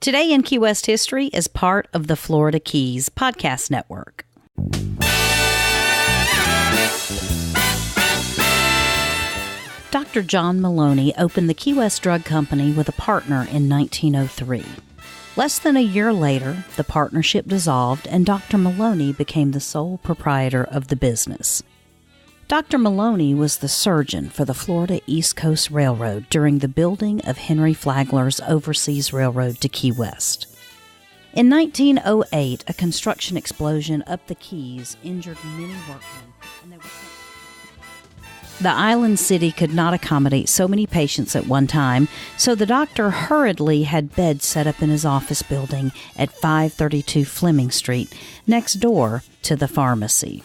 Today in Key West History is part of the Florida Keys podcast network. Dr. John Maloney opened the Key West Drug Company with a partner in 1903. Less than a year later, the partnership dissolved and Dr. Maloney became the sole proprietor of the business. Dr. Maloney was the surgeon for the Florida East Coast Railroad during the building of Henry Flagler's overseas railroad to Key West. In 1908, a construction explosion up the Keys injured many workmen, and they were The island city could not accommodate so many patients at one time, so the doctor hurriedly had beds set up in his office building at 532 Fleming Street, next door to the pharmacy.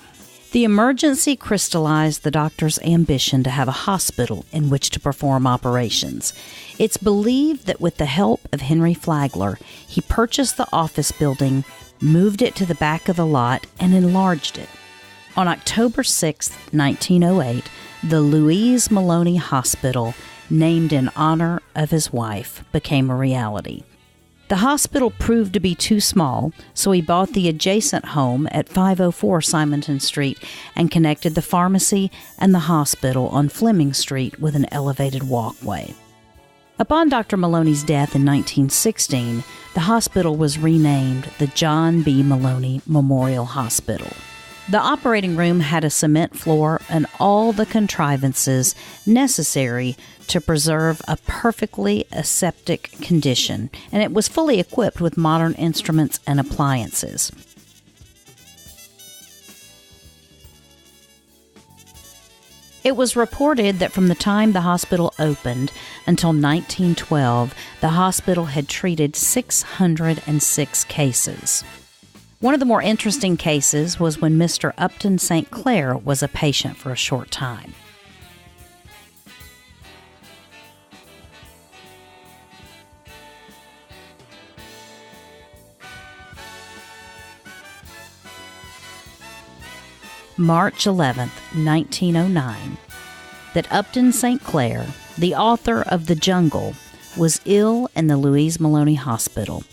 The emergency crystallized the doctor's ambition to have a hospital in which to perform operations. It's believed that with the help of Henry Flagler, he purchased the office building, moved it to the back of the lot, and enlarged it. On October 6, 1908, the Louise Maloney Hospital, named in honor of his wife, became a reality. The hospital proved to be too small, so he bought the adjacent home at 504 Simonton Street and connected the pharmacy and the hospital on Fleming Street with an elevated walkway. Upon Dr. Maloney's death in 1916, the hospital was renamed the John B. Maloney Memorial Hospital. The operating room had a cement floor and all the contrivances necessary to preserve a perfectly aseptic condition, and it was fully equipped with modern instruments and appliances. It was reported that from the time the hospital opened until 1912, the hospital had treated 606 cases. One of the more interesting cases was when Mr. Upton Sinclair was a patient for a short time. March 11, 1909, that Upton Sinclair, the author of The Jungle, was ill in the Louise Maloney Hospital.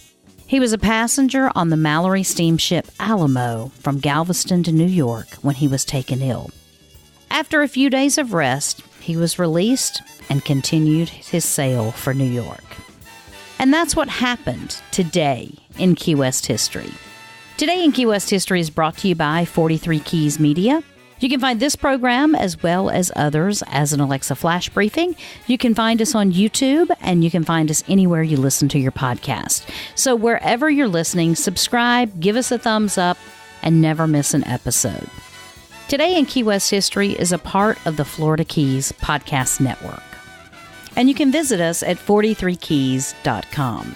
He was a passenger on the Mallory steamship Alamo from Galveston to New York when he was taken ill. After a few days of rest, he was released and continued his sail for New York. And that's what happened today in Key West History. Today in Key West History is brought to you by 43 Keys Media. You can find this program as well as others as an Alexa Flash Briefing. You can find us on YouTube, and you can find us anywhere you listen to your podcast. So wherever you're listening, subscribe, give us a thumbs up, and never miss an episode. Today in Key West History is a part of the Florida Keys podcast network. And you can visit us at 43keys.com.